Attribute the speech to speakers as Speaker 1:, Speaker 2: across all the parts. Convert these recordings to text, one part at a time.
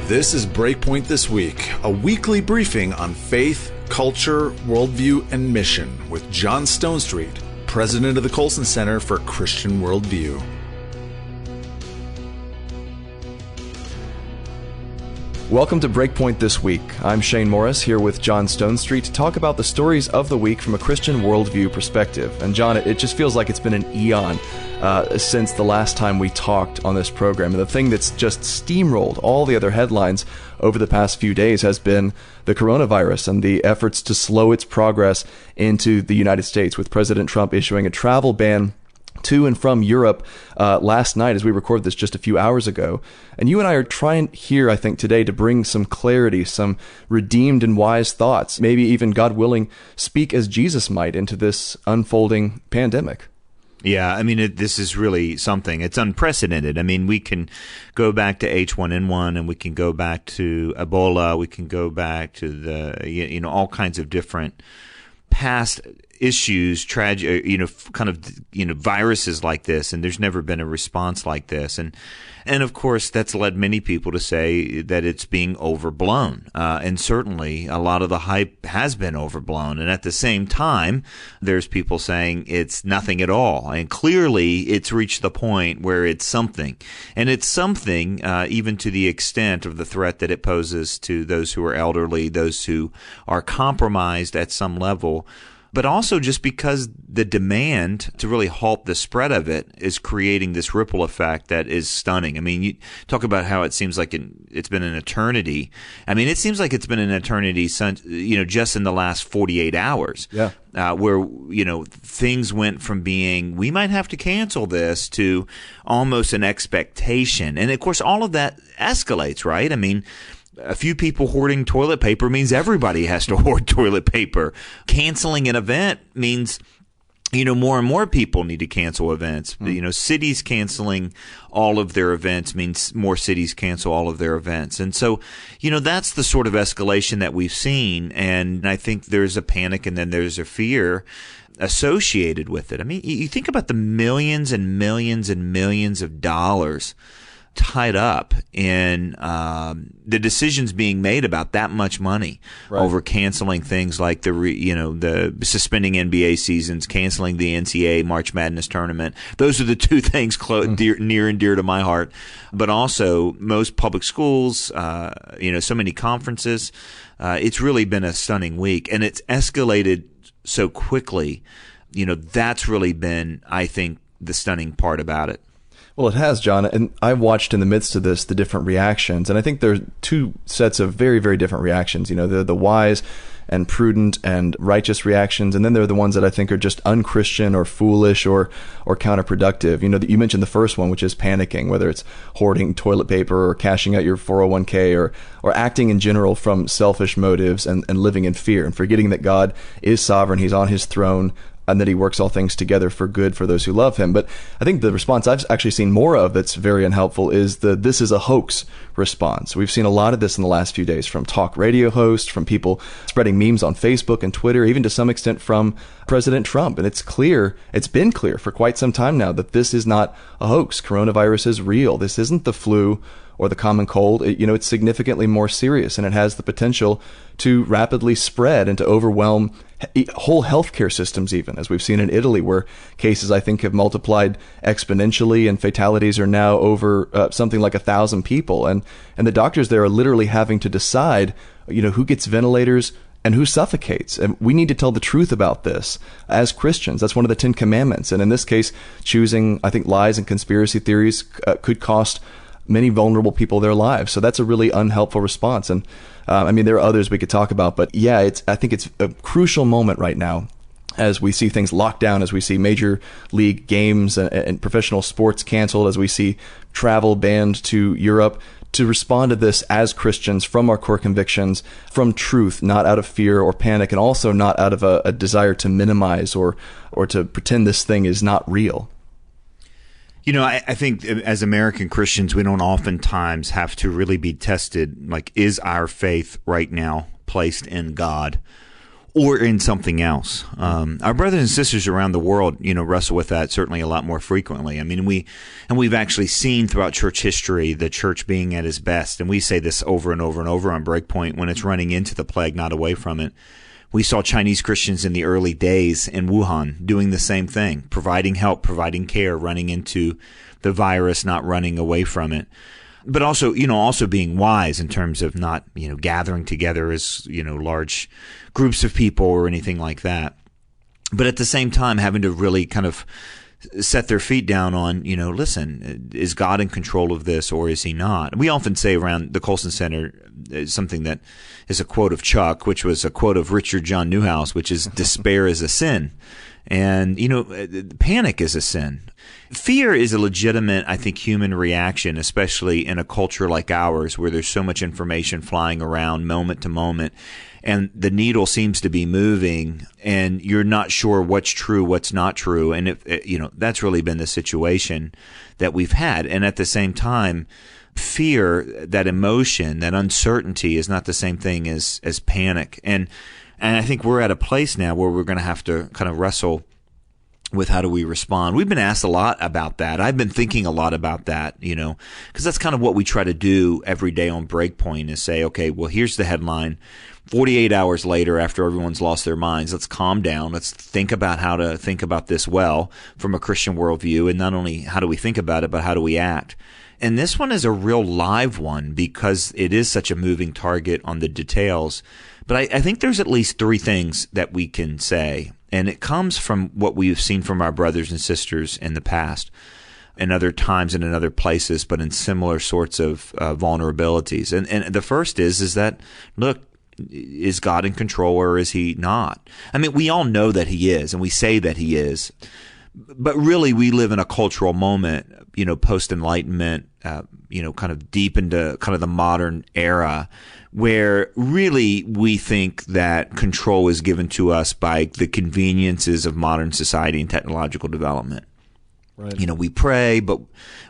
Speaker 1: This is BreakPoint This Week, a weekly briefing on faith, culture, worldview, and mission with John Stonestreet, president of the Colson Center for Christian Worldview.
Speaker 2: Welcome to BreakPoint This Week. I'm Shane Morris here with John Stonestreet to talk about the stories of the week from a Christian worldview perspective. And John, it just feels like it's been an eon since the last time we talked on this program. And the thing that's just steamrolled all the other headlines over the past few days has been the coronavirus and the efforts to slow its progress into the United States, with President Trump issuing a travel ban to and from Europe last night as we recorded this just a few hours ago. And you and I are trying here, I think, today to bring some clarity, some redeemed and wise thoughts, maybe even, God willing, speak as Jesus might into this unfolding pandemic.
Speaker 3: Yeah, I mean, this is really something. It's unprecedented. I mean, we can go back to H1N1, and we can go back to Ebola. We can go back to the, all kinds of different past issues, tragic, viruses like this, and there's never been a response like this. And of course, that's led many people to say that it's being overblown. And certainly a lot of the hype has been overblown. And at the same time, there's people saying it's nothing at all. And clearly it's reached the point where it's something. And it's something even to the extent of the threat that it poses to those who are elderly, those who are compromised at some level, but also just because the demand to really halt the spread of it is creating this ripple effect that is stunning. I mean, you talk about how it seems like it's been an eternity. I mean, it seems like it's been an eternity, just in the last 48 hours.
Speaker 2: Yeah.
Speaker 3: Where, things went from being, we might have to cancel this, to almost an expectation. And of course, all of that escalates, right? I mean, a few people hoarding toilet paper means everybody has to hoard toilet paper. Canceling an event means, more and more people need to cancel events. Cities canceling all of their events means more cities cancel all of their events. And so, that's the sort of escalation that we've seen. And I think there's a panic and then there's a fear associated with it. I mean, you think about the millions and millions and millions of dollars tied up in the decisions being made about that much money over canceling things like the suspending NBA seasons, canceling the NCAA March Madness tournament. Those are the two things near and dear to my heart. But also most public schools, so many conferences. It's really been a stunning week, and it's escalated so quickly. That's really been, I think, the stunning part about it.
Speaker 2: Well, it has, John, and I watched in the midst of this the different reactions, and I think there's two sets of very, very different reactions. The wise and prudent and righteous reactions, and then there are the ones that I think are just unchristian or foolish or counterproductive. You mentioned the first one, which is panicking, whether it's hoarding toilet paper or cashing out your 401k or acting in general from selfish motives and living in fear and forgetting that God is sovereign, He's on His throne, and that He works all things together for good for those who love Him. But I think the response I've actually seen more of that's very unhelpful is this is a hoax response. We've seen a lot of this in the last few days from talk radio hosts, from people spreading memes on Facebook and Twitter, even to some extent from President Trump. And it's been clear for quite some time now that this is not a hoax. Coronavirus is real. This isn't the flu or the common cold. It's significantly more serious, and it has the potential to rapidly spread and to overwhelm whole healthcare systems, even as we've seen in Italy, where cases, I think, have multiplied exponentially and fatalities are now over something like 1,000 people. And the doctors there are literally having to decide, who gets ventilators and who suffocates. And we need to tell the truth about this as Christians. That's one of the 10 Commandments. And in this case, choosing, I think, lies and conspiracy theories could cost many vulnerable people their lives. So that's a really unhelpful response. And there are others we could talk about, but yeah, I think it's a crucial moment right now as we see things locked down, as we see major league games and professional sports canceled, as we see travel banned to Europe, to respond to this as Christians from our core convictions, from truth, not out of fear or panic, and also not out of a desire to minimize or to pretend this thing is not real.
Speaker 3: I think as American Christians, we don't oftentimes have to really be tested, like, is our faith right now placed in God? or in something else. Our brothers and sisters around the world, wrestle with that certainly a lot more frequently. I mean, we've actually seen throughout church history the church being at its best, and we say this over and over and over on BreakPoint when it's running into the plague, not away from it. We saw Chinese Christians in the early days in Wuhan doing the same thing, providing help, providing care, running into the virus, not running away from it. But also, also being wise in terms of not, gathering together as, large groups of people or anything like that. But at the same time, having to really kind of set their feet down on, listen, is God in control of this or is he not? We often say around the Colson Center something that is a quote of Chuck, which was a quote of Richard John Newhouse, which is despair is a sin. And, panic is a sin. Fear is a legitimate, I think, human reaction, especially in a culture like ours where there's so much information flying around moment to moment and the needle seems to be moving and you're not sure what's true, what's not true. And, that's really been the situation that we've had. And at the same time, fear, that emotion, that uncertainty is not the same thing as panic. And I think we're at a place now where we're going to have to kind of wrestle with how do we respond. We've been asked a lot about that. I've been thinking a lot about that, because that's kind of what we try to do every day on BreakPoint is say, okay, well, here's the headline. 48 hours later, after everyone's lost their minds, let's calm down. Let's think about how to think about this well from a Christian worldview. And not only how do we think about it, but how do we act? And this one is a real live one because it is such a moving target on the details. But I think there's at least three things that we can say. And it comes from what we've seen from our brothers and sisters in the past and other times and in other places, but in similar sorts of vulnerabilities. And the first is that, look, is God in control or is he not? I mean, we all know that he is, and we say that he is. But really, we live in a cultural moment, post-Enlightenment, kind of deep into kind of the modern era, where really we think that control is given to us by the conveniences of modern society and technological development. Right. We pray, but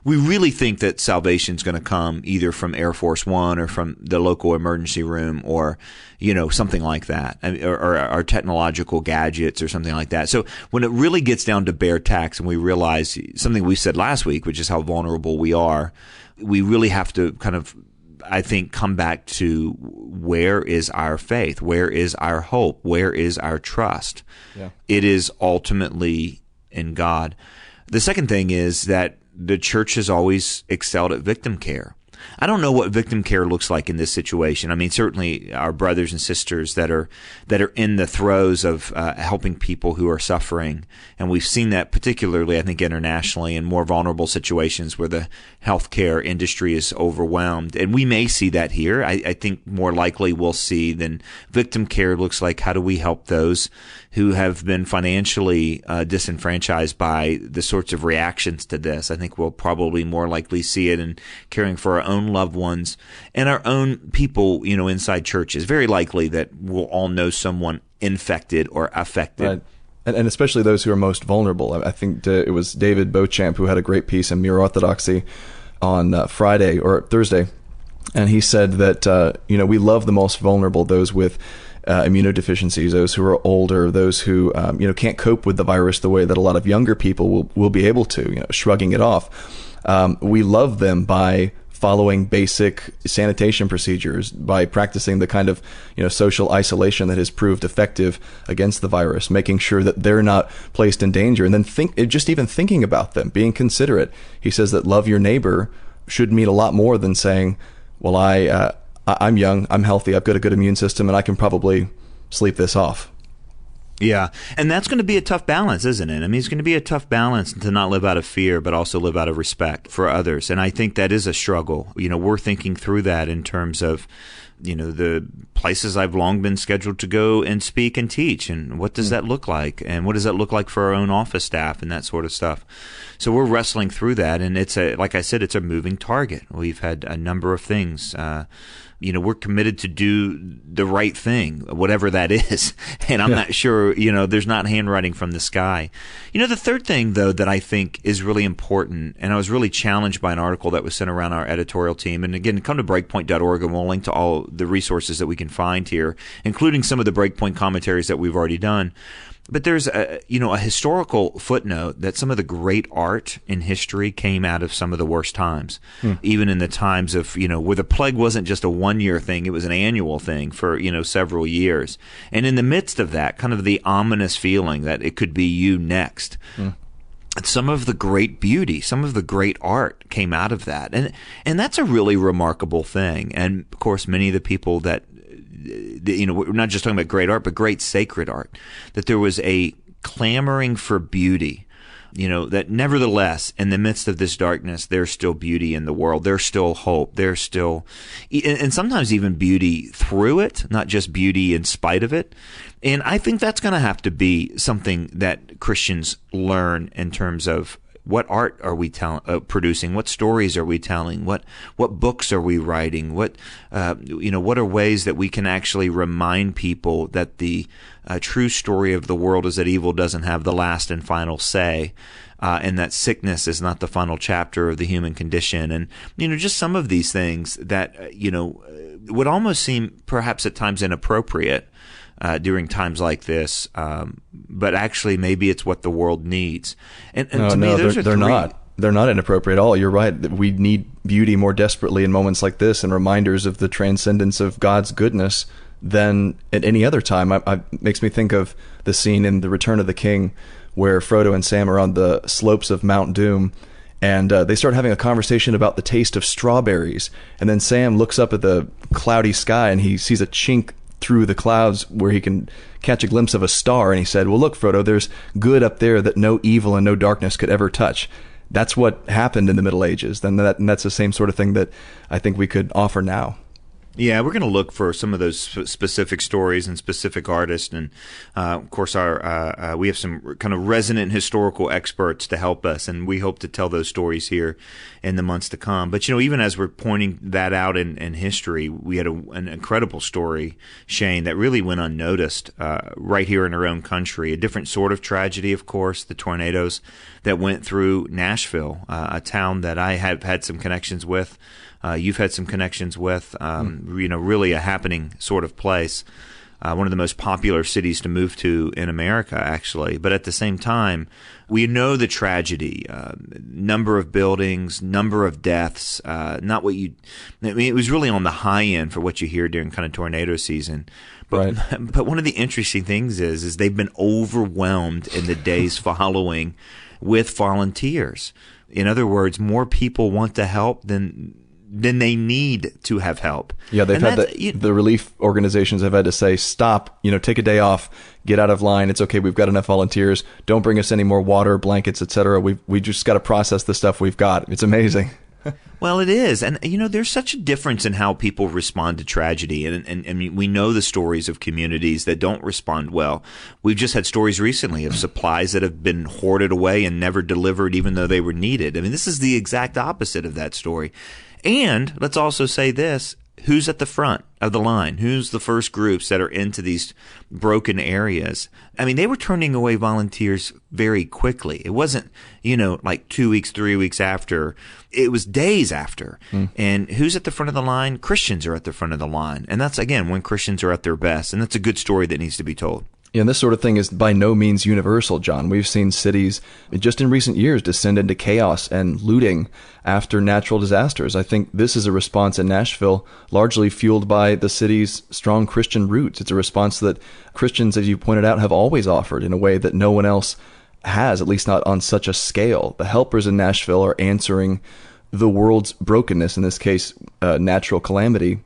Speaker 3: we really think that salvation is going to come either from Air Force One or from the local emergency room or, something like that, or our technological gadgets or something like that. So when it really gets down to bare tax and we realize something we said last week, which is how vulnerable we are, we really have to kind of, I think, come back to where is our faith? Where is our hope? Where is our trust? Yeah. It is ultimately in God. The second thing is that the church has always excelled at victim care. I don't know what victim care looks like in this situation. I mean, certainly our brothers and sisters that are in the throes of helping people who are suffering, and we've seen that particularly, I think, internationally in more vulnerable situations where the healthcare industry is overwhelmed. And we may see that here. I think more likely we'll see than victim care looks like how do we help those who have been financially disenfranchised by the sorts of reactions to this. I think we'll probably more likely see it in caring for our own loved ones and our own people, inside churches. Very likely that we'll all know someone infected or affected.
Speaker 2: Right. And especially those who are most vulnerable. I think it was David Beauchamp who had a great piece in Mere Orthodoxy on Friday or Thursday. And he said that, we love the most vulnerable, those with immunodeficiencies, those who are older, those who can't cope with the virus the way that a lot of younger people will be able to, shrugging it off. We love them by following basic sanitation procedures, by practicing the kind of social isolation that has proved effective against the virus, making sure that they're not placed in danger, and then just even thinking about them, being considerate. He says that love your neighbor should mean a lot more than saying, well, I'm young, I'm healthy, I've got a good immune system, and I can probably sleep this off.
Speaker 3: Yeah, and that's going to be a tough balance, isn't it? I mean, it's going to be a tough balance to not live out of fear, but also live out of respect for others. And I think that is a struggle. We're thinking through that in terms of, the places I've long been scheduled to go and speak and teach. And what does that look like? And what does that look like for our own office staff and that sort of stuff? So we're wrestling through that. And like I said, it's a moving target. We've had a number of things. We're committed to do the right thing, whatever that is. And I'm not sure, there's not handwriting from the sky. The third thing, though, that I think is really important, and I was really challenged by an article that was sent around our editorial team. And again, come to breakpoint.org and we'll link to all the resources that we can find here, including some of the BreakPoint commentaries that we've already done. But there's a historical footnote that some of the great art in history came out of some of the worst times, even in the times of, where the plague wasn't just a 1-year thing, it was an annual thing for, several years. And in the midst of that, kind of the ominous feeling that it could be you next. Some of the great beauty, some of the great art came out of that. And that's a really remarkable thing. And of course, many of the people that, we're not just talking about great art, but great sacred art, that there was a clamoring for beauty, that nevertheless, in the midst of this darkness, there's still beauty in the world. There's still hope. There's still, and sometimes even beauty through it, not just beauty in spite of it. And I think that's going to have to be something that Christians learn in terms of what art are we producing? What stories are we telling? What books are we writing? What are ways that we can actually remind people that the true story of the world is that evil doesn't have the last and final say, and that sickness is not the final chapter of the human condition, and just some of these things that would almost seem perhaps at times inappropriate during times like this, but actually maybe it's what the world needs. And to me, they're
Speaker 2: not. They're not inappropriate at all. You're right. We need beauty more desperately in moments like this and reminders of the transcendence of God's goodness than at any other time. It makes me think of the scene in The Return of the King where Frodo and Sam are on the slopes of Mount Doom, and they start having a conversation about the taste of strawberries. And then Sam looks up at the cloudy sky and he sees a chink through the clouds where he can catch a glimpse of a star, and he said, well, look, Frodo, there's good up there that no evil and no darkness could ever touch. That's what happened in the Middle Ages, and that's the same sort of thing that I think we could offer now.
Speaker 3: Yeah, we're going to look for some of those specific stories and specific artists, and of course, we have some kind of resident historical experts to help us, and we hope to tell those stories here in the months to come. But even as we're pointing that out in history, we had an incredible story, Shane, that really went unnoticed right here in our own country. A different sort of tragedy, of course, the tornadoes that went through Nashville, a town that I have had some connections with. You've had some connections with, really a happening sort of place, one of the most popular cities to move to in America, actually. But at the same time, we know the tragedy, number of buildings, number of deaths, it was really on the high end for what you hear during kind of tornado season. But, right. But one of the interesting things is they've been overwhelmed in the days following with volunteers. In other words, more people want to help than they need to have help. Yeah,
Speaker 2: they've had the relief organizations have had to say, stop, take a day off, get out of line. It's okay. We've got enough volunteers. Don't bring us any more water, blankets, etc. We just got to process the stuff we've got. It's amazing.
Speaker 3: Well, it is. And, there's such a difference in how people respond to tragedy. And we know the stories of communities that don't respond well. We've just had stories recently of supplies that have been hoarded away and never delivered even though they were needed. I mean, this is the exact opposite of that story. And let's also say this, who's at the front of the line? Who's the first groups that are into these broken areas? I mean, they were turning away volunteers very quickly. It wasn't, like 2 weeks, 3 weeks after. It was days after. And who's at the front of the line? Christians are at the front of the line. And that's, again, when Christians are at their best. And that's a good story that needs to be told.
Speaker 2: Yeah, and this sort of thing is by no means universal, John. We've seen cities just in recent years descend into chaos and looting after natural disasters. I think this is a response in Nashville largely fueled by the city's strong Christian roots. It's a response that Christians, as you pointed out, have always offered in a way that no one else has, at least not on such a scale. The helpers in Nashville are answering the world's brokenness, in this case, natural calamity,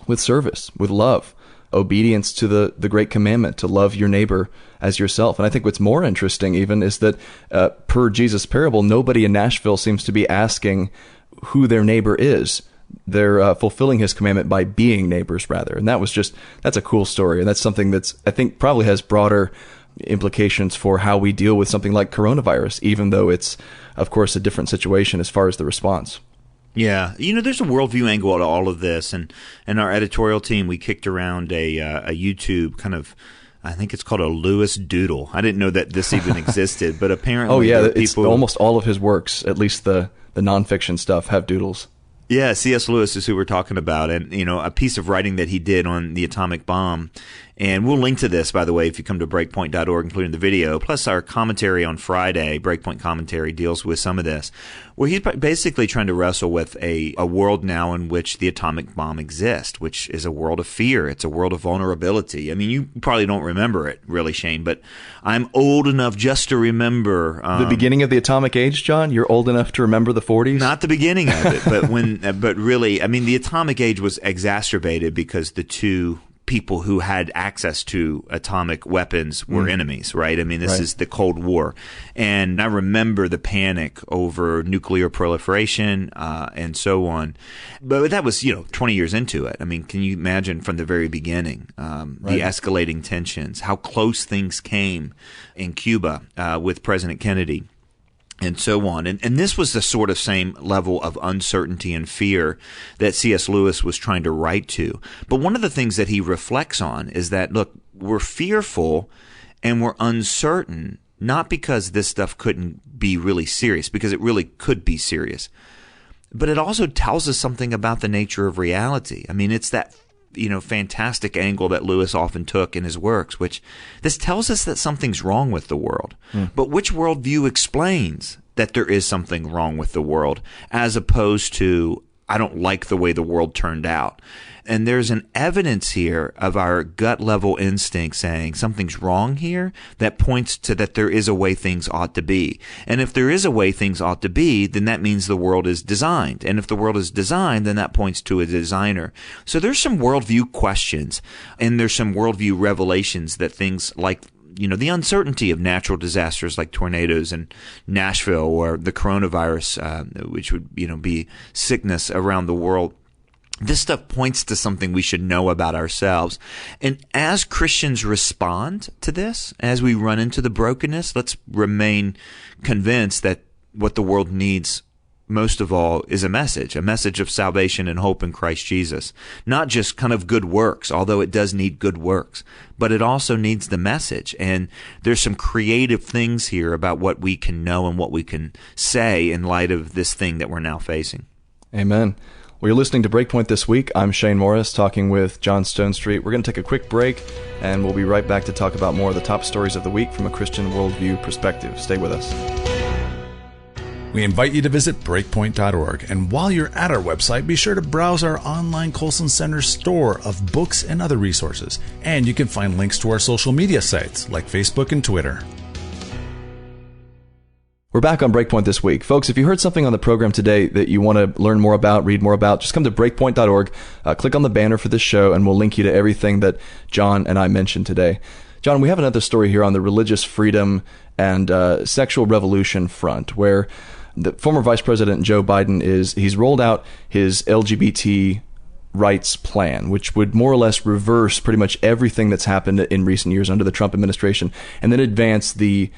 Speaker 2: with service, with love. Obedience to the great commandment to love your neighbor as yourself. And I think what's more interesting even is that per Jesus' parable, nobody in Nashville seems to be asking who their neighbor is. They're fulfilling his commandment by being neighbors rather. And that's a cool story. And that's something that's, I think, probably has broader implications for how we deal with something like coronavirus, even though it's, of course, a different situation as far as the response.
Speaker 3: Yeah. There's a worldview angle to all of this. And our editorial team, we kicked around a YouTube kind of, I think it's called a Lewis Doodle. I didn't know that this even existed, but apparently
Speaker 2: it's almost all of his works, at least the nonfiction stuff, have doodles.
Speaker 3: Yeah, C.S. Lewis is who we're talking about, and a piece of writing that he did on the atomic bomb. And we'll link to this, by the way, if you come to breakpoint.org, including the video, plus our commentary on Friday. BreakPoint commentary deals with some of this, where he's basically trying to wrestle with a world now in which the atomic bomb exists, which is a world of fear. It's a world of vulnerability. I mean, you probably don't remember it, really, Shane, but I'm old enough just to remember
Speaker 2: the beginning of the atomic age, John. You're old enough to remember the 40s.
Speaker 3: Not the beginning of it, but really, I mean, the atomic age was exacerbated because the two people who had access to atomic weapons were enemies, right? I mean, this is the Cold War. And I remember the panic over nuclear proliferation and so on. But that was, 20 years into it. I mean, can you imagine from the very beginning the escalating tensions, how close things came in Cuba with President Kennedy? And so on. And this was the sort of same level of uncertainty and fear that C.S. Lewis was trying to write to. But one of the things that he reflects on is that, look, we're fearful and we're uncertain, not because this stuff couldn't be really serious, because it really could be serious. But it also tells us something about the nature of reality. I mean, it's that fantastic angle that Lewis often took in his works, which this tells us that something's wrong with the world. But which worldview explains that there is something wrong with the world, as opposed to, I don't like the way the world turned out. And there's an evidence here of our gut level instinct saying something's wrong here that points to that there is a way things ought to be. And if there is a way things ought to be, then that means the world is designed. And if the world is designed, then that points to a designer. So there's some worldview questions, and there's some worldview revelations that things like the uncertainty of natural disasters like tornadoes in Nashville, or the coronavirus, which would be sickness around the world. This stuff points to something we should know about ourselves. And as Christians respond to this, as we run into the brokenness, let's remain convinced that what the world needs most of all is a message of salvation and hope in Christ Jesus. Not just kind of good works, although it does need good works, but it also needs the message. And there's some creative things here about what we can know and what we can say in light of this thing that we're now facing.
Speaker 2: Amen. Well, you're listening to BreakPoint This Week. I'm Shane Morris, talking with John Stonestreet. We're going to take a quick break, and we'll be right back to talk about more of the top stories of the week from a Christian worldview perspective. Stay with us.
Speaker 1: We invite you to visit breakpoint.org, and while you're at our website, be sure to browse our online Colson Center store of books and other resources. And you can find links to our social media sites like Facebook and Twitter.
Speaker 2: We're back on BreakPoint This Week. Folks, if you heard something on the program today that you want to learn more about, read more about, just come to breakpoint.org, click on the banner for this show, and we'll link you to everything that John and I mentioned today. John, we have another story here on the religious freedom and sexual revolution front, where the former Vice President Joe Biden he's rolled out his LGBT rights plan, which would more or less reverse pretty much everything that's happened in recent years under the Trump administration, and then advance the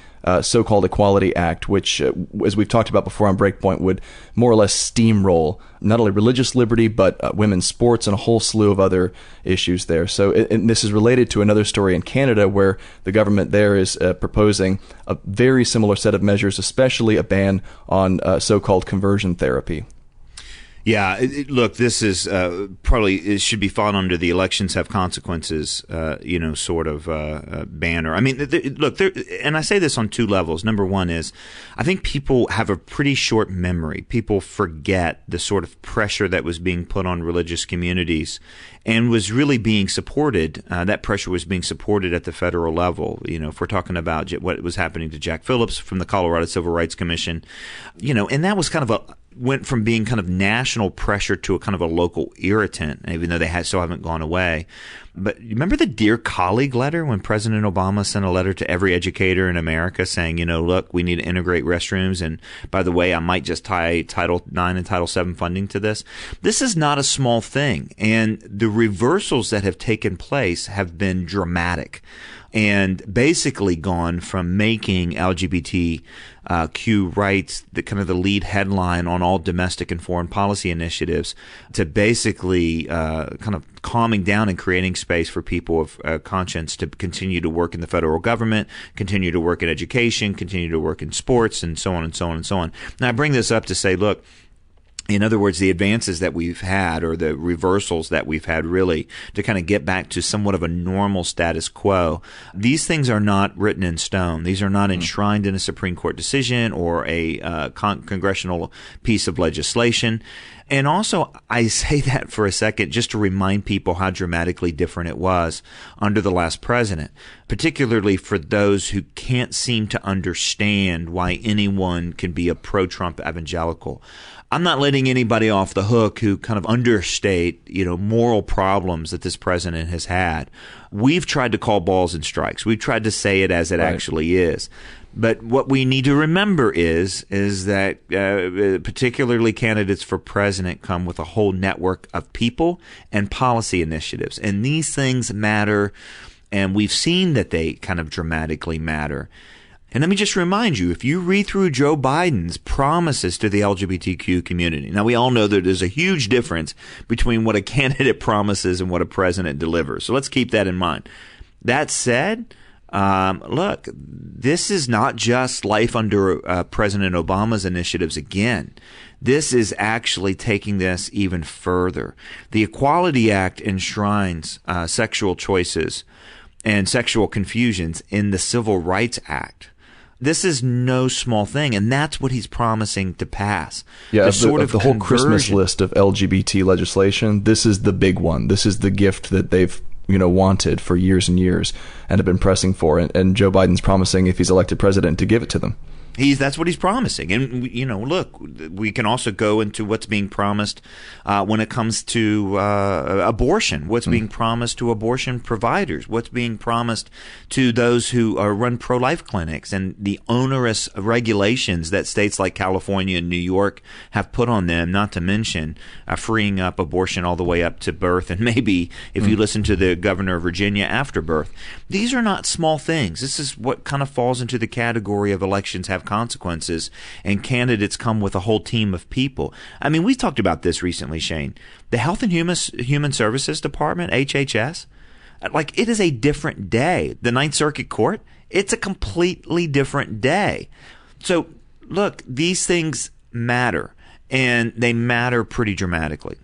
Speaker 2: so-called Equality Act, which, as we've talked about before on BreakPoint, would more or less steamroll not only religious liberty, but women's sports and a whole slew of other issues there. So and this is related to another story in Canada, where the government there is proposing a very similar set of measures, especially a ban on so-called conversion therapy.
Speaker 3: Yeah, look, this is probably it should be fought under the elections have consequences, sort of banner. I mean, look, and I say this on two levels. Number one is, I think people have a pretty short memory. People forget the sort of pressure that was being put on religious communities and was really being supported. That pressure was being supported at the federal level. If we're talking about what was happening to Jack Phillips from the Colorado Civil Rights Commission, and that was kind of went from being kind of national pressure to a kind of a local irritant, even though they still haven't gone away. But remember the Dear Colleague letter when President Obama sent a letter to every educator in America saying, look, we need to integrate restrooms. And by the way, I might just tie Title IX and Title VII funding to this. This is not a small thing. And the reversals that have taken place have been dramatic and basically gone from making LGBTQ rights the kind of the lead headline on all domestic and foreign policy initiatives to basically kind of calming down and creating space for people of conscience to continue to work in the federal government, continue to work in education, continue to work in sports, and so on and so on and so on. Now, I bring this up to say, look, In other words, the advances that we've had, or the reversals that we've had, really to kind of get back to somewhat of a normal status quo, these things are not written in stone. These are not enshrined in a Supreme Court decision or a congressional piece of legislation. And also, I say that for a second just to remind people how dramatically different it was under the last president, particularly for those who can't seem to understand why anyone can be a pro-Trump evangelical. I'm not letting anybody off the hook who kind of understate, moral problems that this president has had. We've tried to call balls and strikes. We've tried to say it as it actually is. But what we need to remember is that particularly candidates for president come with a whole network of people and policy initiatives. And these things matter, and we've seen that they kind of dramatically matter. And let me just remind you, if you read through Joe Biden's promises to the LGBTQ community, now we all know that there's a huge difference between what a candidate promises and what a president delivers. So let's keep that in mind. That said, look, this is not just life under President Obama's initiatives again. This is actually taking this even further. The Equality Act enshrines sexual choices and sexual confusions in the Civil Rights Act. This is no small thing, and that's what he's promising to pass.
Speaker 2: Yeah, of the whole Christmas list of LGBT legislation, this is the big one. This is the gift that they've wanted for years and years and have been pressing for. And Joe Biden's promising, if he's elected president, to give it to them.
Speaker 3: That's what he's promising. And, look, we can also go into what's being promised when it comes to abortion, what's being promised to abortion providers, what's being promised to those who run pro-life clinics, and the onerous regulations that states like California and New York have put on them, not to mention freeing up abortion all the way up to birth, and maybe, if you listen to the governor of Virginia, after birth. These are not small things. This is what kind of falls into the category of elections have consequences, and candidates come with a whole team of people. I mean, we talked about this recently, Shane. The Health and Human Services Department, HHS, like, it is a different day. The Ninth Circuit Court, it's a completely different day. So, look, these things matter, and they matter pretty dramatically.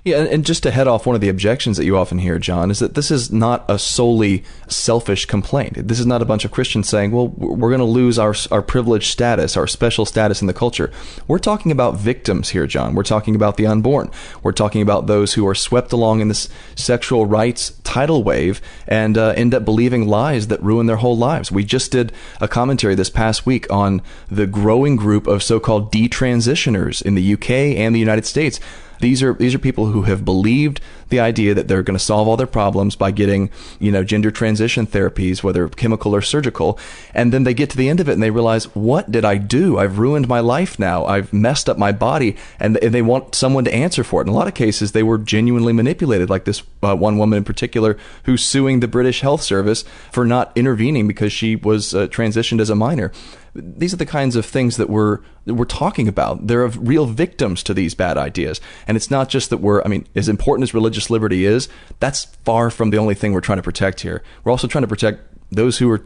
Speaker 2: Yeah, and just to head off one of the objections that you often hear, John, is that this is not a solely selfish complaint. This is not a bunch of Christians saying, well, we're going to lose our privileged status, our special status in the culture. We're talking about victims here, John. We're talking about the unborn. We're talking about those who are swept along in this sexual rights tidal wave and end up believing lies that ruin their whole lives. We just did a commentary this past week on the growing group of so-called detransitioners in the UK and the United States. These are people who have believed the idea that they're going to solve all their problems by getting, gender transition therapies, whether chemical or surgical. And then they get to the end of it and they realize, what did I do? I've ruined my life now. I've messed up my body. And they want someone to answer for it. In a lot of cases, they were genuinely manipulated, like this one woman in particular who's suing the British Health Service for not intervening because she was transitioned as a minor. These are the kinds of things that we're talking about. There are real victims to these bad ideas. And it's not just that as important as religious liberty is, that's far from the only thing we're trying to protect here. We're also trying to protect those who are,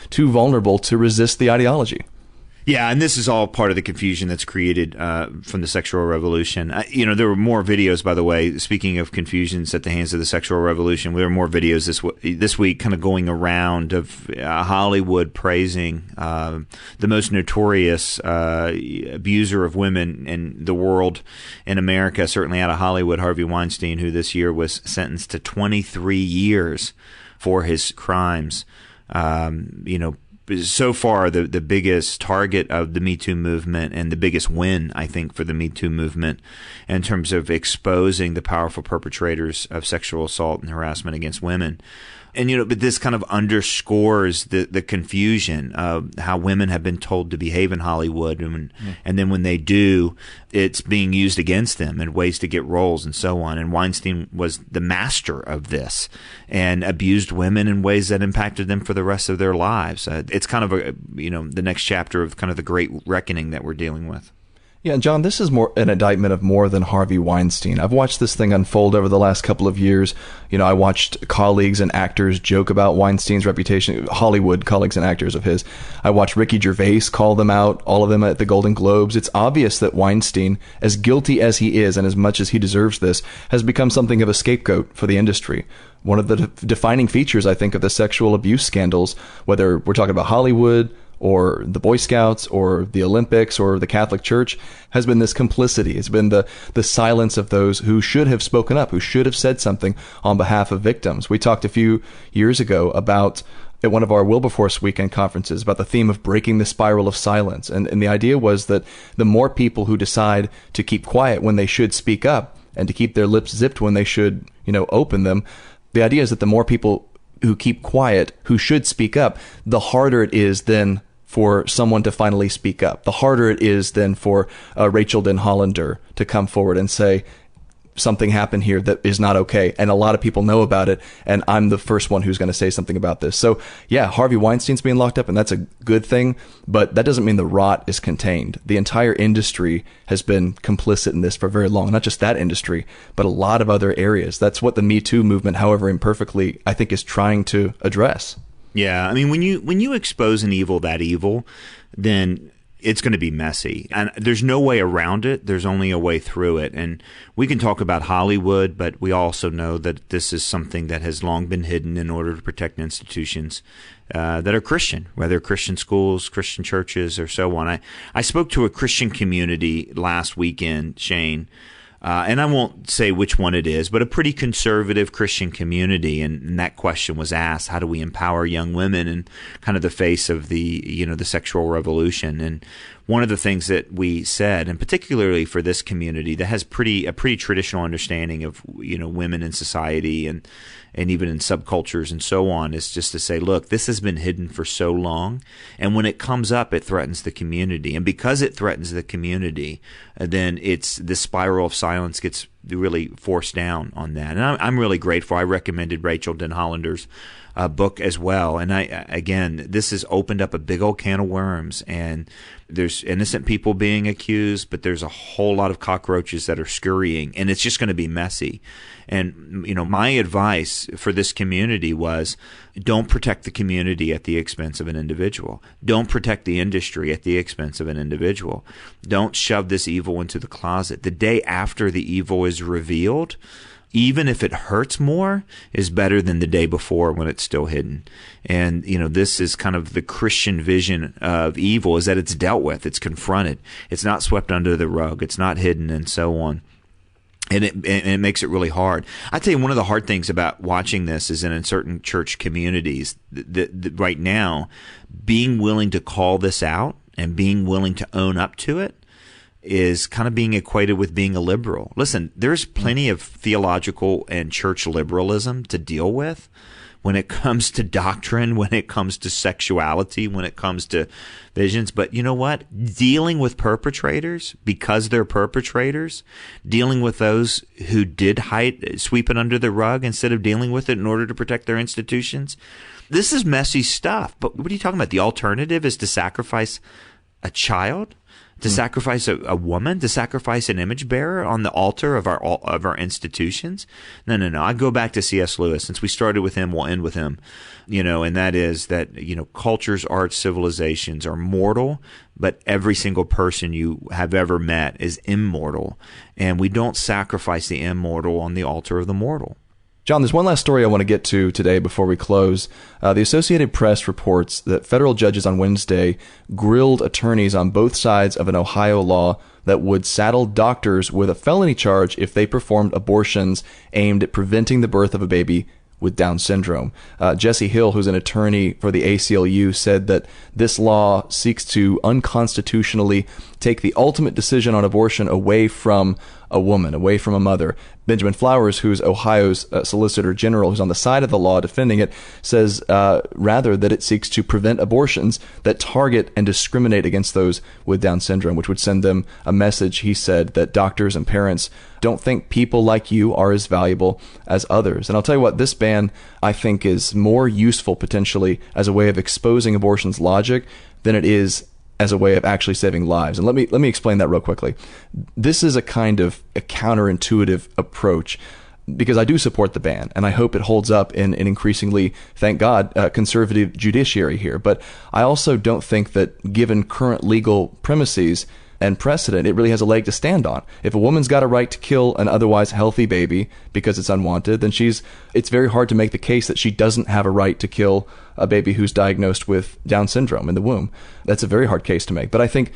Speaker 2: too vulnerable to resist the ideology.
Speaker 3: Yeah, and this is all part of the confusion that's created from the sexual revolution. There were more videos, by the way, speaking of confusions at the hands of the sexual revolution, there were more videos this week kind of going around of Hollywood praising the most notorious abuser of women in the world, in America, certainly out of Hollywood, Harvey Weinstein, who this year was sentenced to 23 years for his crimes. So far, the biggest target of the Me Too movement and the biggest win, I think, for the Me Too movement in terms of exposing the powerful perpetrators of sexual assault and harassment against women. And, but this kind of underscores the confusion of how women have been told to behave in Hollywood. And then when they do, it's being used against them in ways to get roles and so on. And Weinstein was the master of this and abused women in ways that impacted them for the rest of their lives. It's kind of the next chapter of kind of the great reckoning that we're dealing with.
Speaker 2: Yeah, and John, this is more an indictment of more than Harvey Weinstein. I've watched this thing unfold over the last couple of years. You know, I watched colleagues and actors joke about Weinstein's reputation, Hollywood colleagues and actors of his. I watched Ricky Gervais call them out, all of them at the Golden Globes. It's obvious that Weinstein, as guilty as he is and as much as he deserves this, has become something of a scapegoat for the industry. One of the defining features, I think, of the sexual abuse scandals, whether we're talking about Hollywood or the Boy Scouts or the Olympics or the Catholic Church, has been this complicity. It's been the silence of those who should have spoken up, who should have said something on behalf of victims. We talked a few years ago about, at one of our Wilberforce weekend conferences, about the theme of breaking the spiral of silence. And the idea was that the more people who decide to keep quiet when they should speak up and to keep their lips zipped when they should, open them, the idea is that the more people who keep quiet, who should speak up, the harder it is then for someone to finally speak up. The harder it is then for Rachel Den Hollander to come forward and say, something happened here that is not okay. And a lot of people know about it. And I'm the first one who's going to say something about this. So yeah, Harvey Weinstein's being locked up, and that's a good thing. But that doesn't mean the rot is contained. The entire industry has been complicit in this for very long. Not just that industry, but a lot of other areas. That's what the Me Too movement, however imperfectly, I think is trying to address.
Speaker 3: Yeah, I mean, when you expose an evil that evil, then it's going to be messy. And there's no way around it. There's only a way through it. And we can talk about Hollywood, but we also know that this is something that has long been hidden in order to protect institutions that are Christian, whether Christian schools, Christian churches, or so on. I spoke to a Christian community last weekend, Shane, and I won't say which one it is, but a pretty conservative Christian community. And that question was asked: how do we empower young women in kind of the face of the sexual revolution? And one of the things that we said, and particularly for this community that has a pretty traditional understanding of women in society and even in subcultures and so on, is just to say, look, this has been hidden for so long, and when it comes up, it threatens the community. And because it threatens the community, then this spiral of silence gets really forced down on that. And I'm really grateful. I recommended Rachel Den Hollander's book as well. And this has opened up a big old can of worms, and there's innocent people being accused, but there's a whole lot of cockroaches that are scurrying, and it's just going to be messy. And, my advice for this community was, don't protect the community at the expense of an individual. Don't protect the industry at the expense of an individual. Don't shove this evil into the closet. The day after the evil is revealed, even if it hurts more, is better than the day before when it's still hidden. And, this is kind of the Christian vision of evil, is that it's dealt with, it's confronted, it's not swept under the rug, it's not hidden, and so on. And it makes it really hard. I tell you, one of the hard things about watching this is in certain church communities, right now, being willing to call this out and being willing to own up to it is kind of being equated with being a liberal. Listen, there's plenty of theological and church liberalism to deal with when it comes to doctrine, when it comes to sexuality, when it comes to visions. But you know what? Dealing with perpetrators because they're perpetrators, dealing with those who did sweep it under the rug instead of dealing with it in order to protect their institutions, this is messy stuff. But what are you talking about? The alternative is to sacrifice a child? To sacrifice a woman, to sacrifice an image bearer on the altar of our institutions? No. I go back to C.S. Lewis. Since we started with him, we'll end with him. And that is that, cultures, arts, civilizations are mortal, but every single person you have ever met is immortal. And we don't sacrifice the immortal on the altar of the mortal.
Speaker 2: John, there's one last story I want to get to today before we close. The Associated Press reports that federal judges on Wednesday grilled attorneys on both sides of an Ohio law that would saddle doctors with a felony charge if they performed abortions aimed at preventing the birth of a baby with Down syndrome. Jesse Hill, who's an attorney for the ACLU, said that this law seeks to unconstitutionally take the ultimate decision on abortion away from a woman, away from a mother. Benjamin Flowers, who's Ohio's Solicitor General, who's on the side of the law defending it, says rather that it seeks to prevent abortions that target and discriminate against those with Down syndrome, which would send them a message, he said, that doctors and parents don't think people like you are as valuable as others. And I'll tell you what, this ban, I think, is more useful potentially as a way of exposing abortion's logic than it is as a way of actually saving lives. And let me explain that real quickly. This is a kind of a counterintuitive approach, because I do support the ban, and I hope it holds up in an increasingly, thank God, conservative judiciary here. But I also don't think that, given current legal premises and precedent, it really has a leg to stand on. If a woman's got a right to kill an otherwise healthy baby because it's unwanted, then it's very hard to make the case that she doesn't have a right to kill a baby who's diagnosed with Down syndrome in the womb. That's a very hard case to make. But I think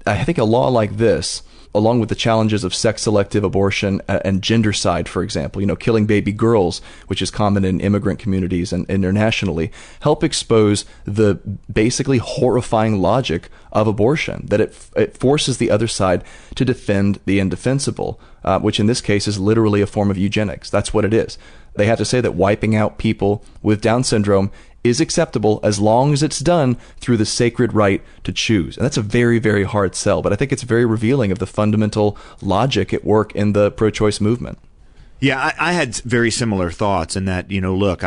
Speaker 2: a law like this, along with the challenges of sex-selective abortion and gendercide, for example, killing baby girls, which is common in immigrant communities and internationally, help expose the basically horrifying logic of abortion, that it forces the other side to defend the indefensible, which in this case is literally a form of eugenics. That's what it is. They have to say that wiping out people with Down syndrome is acceptable as long as it's done through the sacred right to choose. And that's a very, very hard sell, but I think it's very revealing of the fundamental logic at work in the pro-choice movement.
Speaker 3: Yeah, I had very similar thoughts in that, look,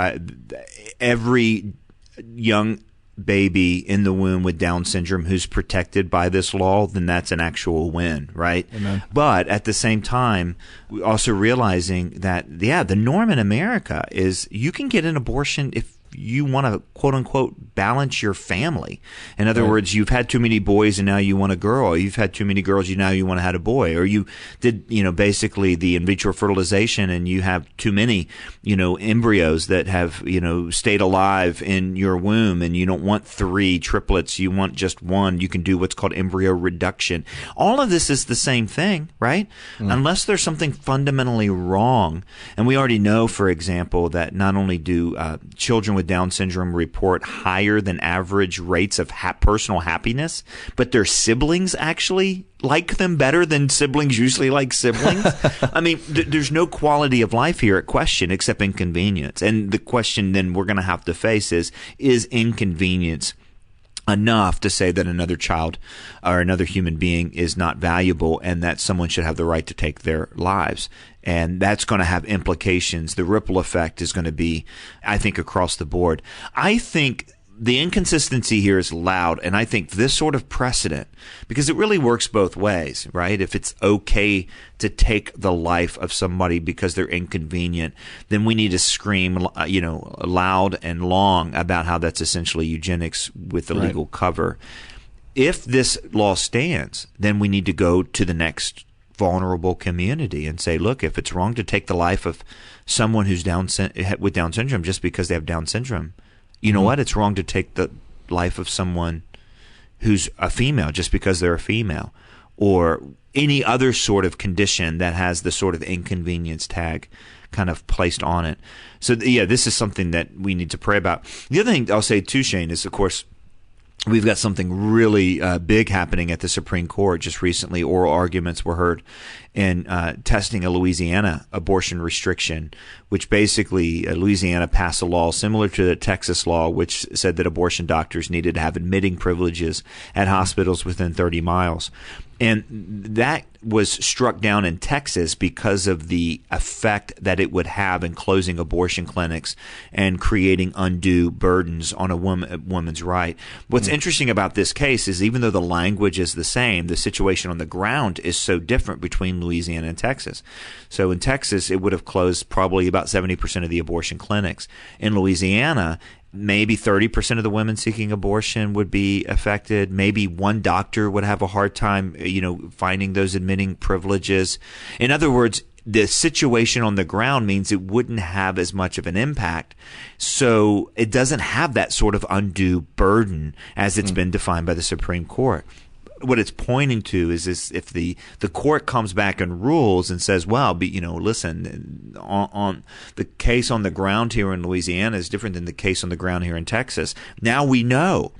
Speaker 3: every young baby in the womb with Down syndrome who's protected by this law, then that's an actual win, right?
Speaker 2: Amen.
Speaker 3: But at the same time, also realizing that, the norm in America is you can get an abortion if you want to, quote unquote, balance your family. In other words, you've had too many boys and now you want a girl. Or you've had too many girls, now you want to have a boy. Or you did, basically the in vitro fertilization and you have too many, embryos that have, stayed alive in your womb, and you don't want 3 triplets. You want just one. You can do what's called embryo reduction. All of this is the same thing, right? Unless there's something fundamentally wrong. And we already know, for example, that not only do children with Down syndrome report higher than average rates of personal happiness, but their siblings actually like them better than siblings usually like siblings. I mean, there's no quality of life here at question except inconvenience. And the question then we're going to have to face is inconvenience enough to say that another child or another human being is not valuable and that someone should have the right to take their lives? And that's going to have implications. The ripple effect is going to be, I think, across the board. I think the inconsistency here is loud, and I think this sort of precedent, because it really works both ways, right? If it's okay to take the life of somebody because they're inconvenient, then we need to scream, loud and long about how that's essentially eugenics with the legal cover. If this law stands, then we need to go to the next vulnerable community and say, look, if it's wrong to take the life of someone who's with Down syndrome just because they have Down syndrome, you know what? It's wrong to take the life of someone who's a female just because they're a female, or any other sort of condition that has the sort of inconvenience tag kind of placed on it. So, this is something that we need to pray about. The other thing I'll say too, Shane, is, of course, we've got something really big happening at the Supreme Court. Just recently, oral arguments were heard in testing a Louisiana abortion restriction, which basically Louisiana passed a law similar to the Texas law, which said that abortion doctors needed to have admitting privileges at hospitals within 30 miles. And that was struck down in Texas because of the effect that it would have in closing abortion clinics and creating undue burdens on a woman's right. What's interesting about this case is even though the language is the same, the situation on the ground is so different between Louisiana and Texas. So in Texas, it would have closed probably about 70% of the abortion clinics. In Louisiana, maybe 30% of the women seeking abortion would be affected. Maybe one doctor would have a hard time, finding those admitting privileges. In other words, the situation on the ground means it wouldn't have as much of an impact. So it doesn't have that sort of undue burden as it's been defined by the Supreme Court. What it's pointing to is if the court comes back and rules and says, well, listen, on the case on the ground here in Louisiana is different than the case on the ground here in Texas. Now we know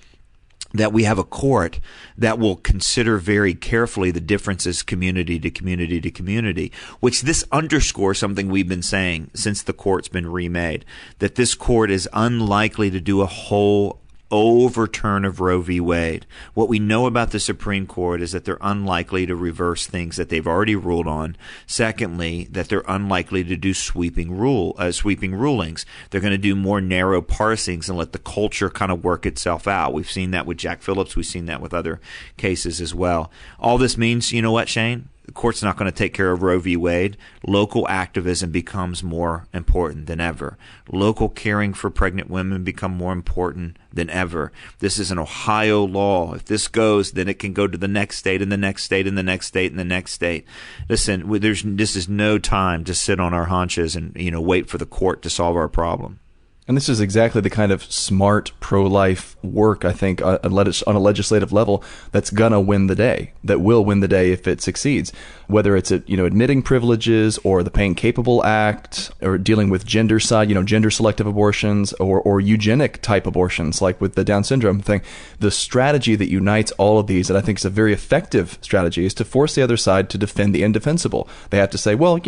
Speaker 3: that we have a court that will consider very carefully the differences community to community to community, which this underscores something we've been saying since the court's been remade, that this court is unlikely to do a whole overturn of Roe v. Wade. What we know about the Supreme Court is that they're unlikely to reverse things that they've already ruled on. Secondly, that they're unlikely to do sweeping rulings. They're going to do more narrow parsings and let the culture kind of work itself out. We've seen that with Jack Phillips. We've seen that with other cases as well. All this means, you know what, Shane? The court's not going to take care of Roe v. Wade. Local activism becomes more important than ever. Local caring for pregnant women become more important than ever. This is an Ohio law. If this goes, then it can go to the next state and the next state and the next state and the next state. Listen, this is no time to sit on our haunches and wait for the court to solve our problem.
Speaker 2: And this is exactly the kind of smart pro-life work, I think, on a legislative level that's gonna win the day, that will win the day if it succeeds. Whether it's admitting privileges or the Pain Capable Act, or dealing with gender selective abortions or eugenic type abortions, like with the Down syndrome thing. The strategy that unites all of these, and I think is a very effective strategy, is to force the other side to defend the indefensible. They have to say, well,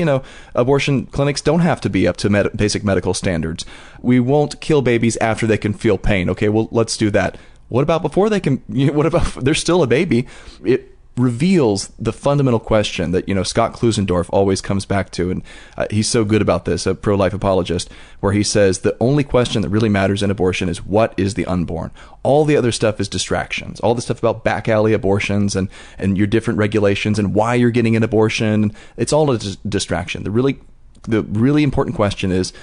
Speaker 2: abortion clinics don't have to be up to basic medical standards. We won't kill babies after they can feel pain. Okay, well, let's do that. What about before they can? What about they're still a baby? It reveals the fundamental question that Scott Klusendorf always comes back to, and he's so good about this, a pro-life apologist, where he says the only question that really matters in abortion is what is the unborn. All the other stuff is distractions. All the stuff about back alley abortions and your different regulations and why you're getting an abortion, it's all a distraction. The really important question is,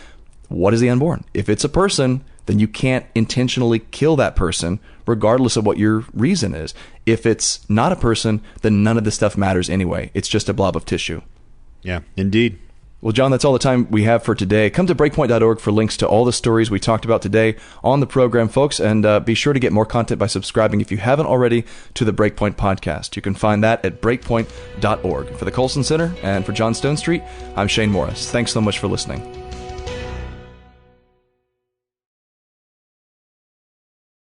Speaker 2: what is the unborn? If it's a person, then you can't intentionally kill that person, regardless of what your reason is. If it's not a person, then none of this stuff matters anyway. It's just a blob of tissue.
Speaker 3: Yeah, indeed.
Speaker 2: Well, John, that's all the time we have for today. Come to breakpoint.org for links to all the stories we talked about today on the program, folks. And be sure to get more content by subscribing, if you haven't already, to the BreakPoint podcast. You can find that at breakpoint.org. For the Colson Center and for John Stonestreet, I'm Shane Morris. Thanks so much for listening.